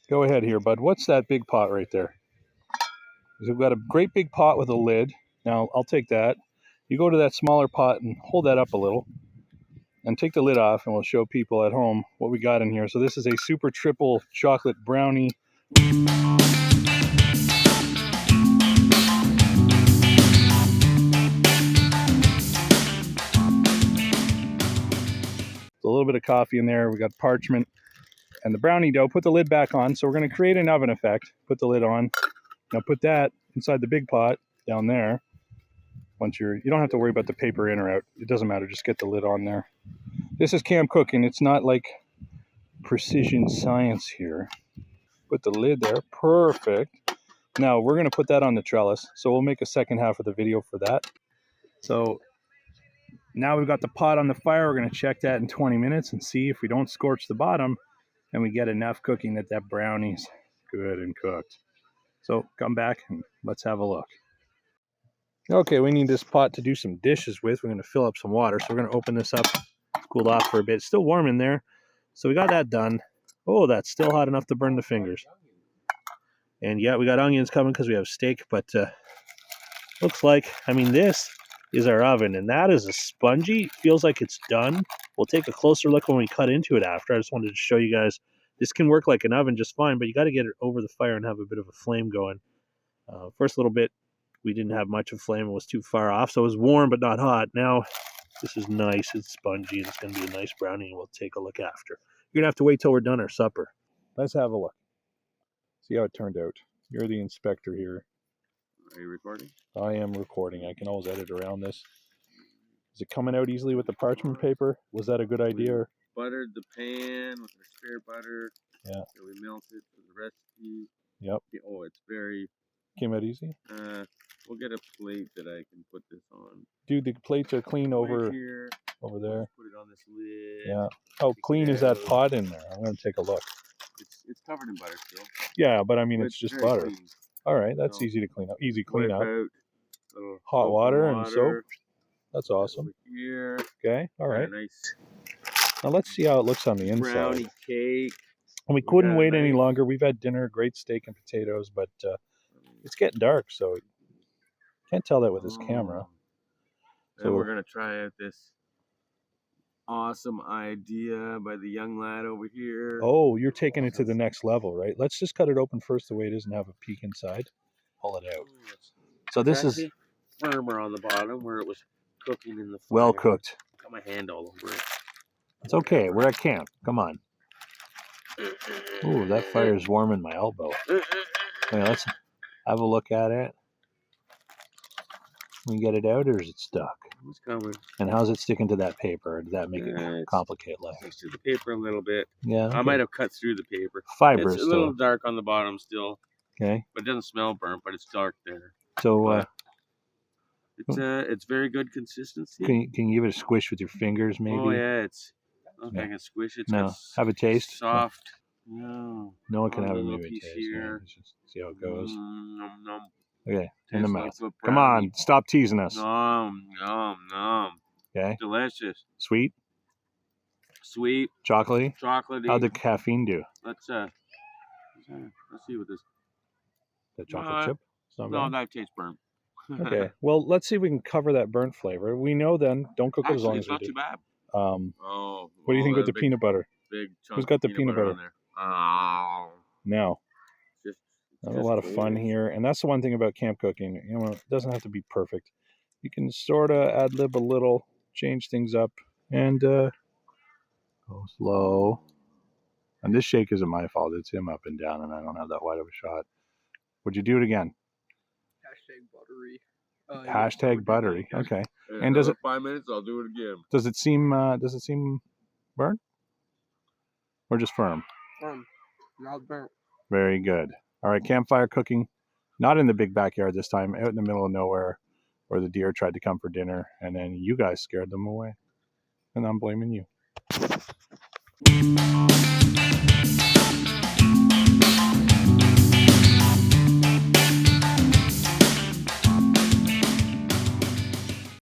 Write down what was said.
Go ahead here, bud. What's that big pot right there? We've got a great big pot with a lid. Now, I'll take that. You go to that smaller pot and hold that up a little. And take the lid off, and we'll show people at home what we got in here. So this is a super triple chocolate brownie. A little bit of coffee in there. We got parchment and the brownie dough. Put the lid back on. So we're going to create an oven effect. Put the lid on. Now put that inside the big pot down there. Once you don't have to worry about the paper in or out. It doesn't matter. Just get the lid on there. This is Cam cooking. It's not like precision science here. Put the lid there. Perfect. Now we're going to put that on the trellis. So we'll make a second half of the video for that. So now we've got the pot on the fire. We're going to check that in 20 minutes and see if we don't scorch the bottom and we get enough cooking that brownie's good and cooked. So come back and let's have a look. Okay, we need this pot to do some dishes with. We're going to fill up some water. So we're going to open this up, cooled off for a bit. It's still warm in there. So we got that done. Oh, that's still hot enough to burn the fingers. And yeah, we got onions coming because we have steak. But looks like, I mean, this is our oven, and that is a spongy. Feels like it's done. We'll take a closer look when we cut into it after. I just wanted to show you guys this can work like an oven just fine, but you got to get it over the fire and have a bit of a flame going. First little bit, we didn't have much of a flame. It was too far off, so it was warm but not hot. Now this is nice. It's spongy. It's going to be a nice brownie, and we'll take a look after. You're going to have to wait till we're done our supper. Let's have a look. See how it turned out. You're the inspector here. Are you recording? I am recording. I can always edit around this. Is it coming out easily with the parchment paper? Was that a good idea? We buttered the pan with our spare butter. Yeah. So we melted for the recipe. Yep. Oh, it's very... Came out easy? We'll get a plate that I can put this on. Dude, the plates are clean over right here. Over there. Put it on this lid. Yeah. How clean is that pot in there? I'm going to take a look. It's covered in butter still. Yeah, but I mean, it's just butter. Clean. All right, that's easy to clean up. Easy clean up. Hot water and soap. That's awesome. Here. Okay, all right. Nice. Now let's see how it looks on the inside. Brownie cake. And we couldn't wait any longer. We've had dinner, great steak and potatoes, but it's getting dark, so can't tell that with this camera. So we're gonna try out this awesome idea by the young lad over here. Oh, you're taking it to the next level, right? Let's just cut it open first the way it is and have a peek inside. Pull it out. So this is firmer on the bottom where it was cooking in the fire. Well cooked. Got my hand all over it. It's okay. We're at camp. Come on. Ooh, that fire is warming my elbow. Okay, let's have a look at it. Can we get it out, or is it stuck? It's coming. And how's it sticking to that paper? Does that make it complicate life? Sticks to the paper a little bit. Yeah. Okay. I might have cut through the paper. Fiber It's a little dark on the bottom still. Okay. But it doesn't smell burnt, but it's dark there. So it's very good consistency. Can you give it a squish with your fingers, maybe? Oh yeah, it's. Okay, I can squish it. No, have a taste. Soft. No. No one can have a maybe piece taste. here. Let's just see how it goes. Nom, nom. Okay, in the mouth. Like Come on, stop teasing us. Nom, nom, nom. Okay. Delicious. Sweet. Sweet. Chocolatey. Chocolatey. How'd the caffeine do? Let's see what this. The chocolate chip. No, that tastes burnt. Okay. Well, let's see if we can cover that burnt flavor. We know then. Don't cook it as long as we do. It's not too bad. What do you think with the peanut butter? Big chunk. Who's got the peanut butter? On there? Oh. No. A lot of fun here, and that's the one thing about camp cooking. You know, it doesn't have to be perfect. You can sort of ad-lib a little, change things up, and go slow. And this shake isn't my fault. It's him up and down, and I don't have that wide of a shot. Would you do it again? Buttery. Hashtag buttery. Okay. And does it 5 minutes? I'll do it again. Does it seem burnt, or just firm? Firm, not burnt. Very good. All right, campfire cooking, not in the big backyard this time, out in the middle of nowhere where the deer tried to come for dinner, and then you guys scared them away. And I'm blaming you.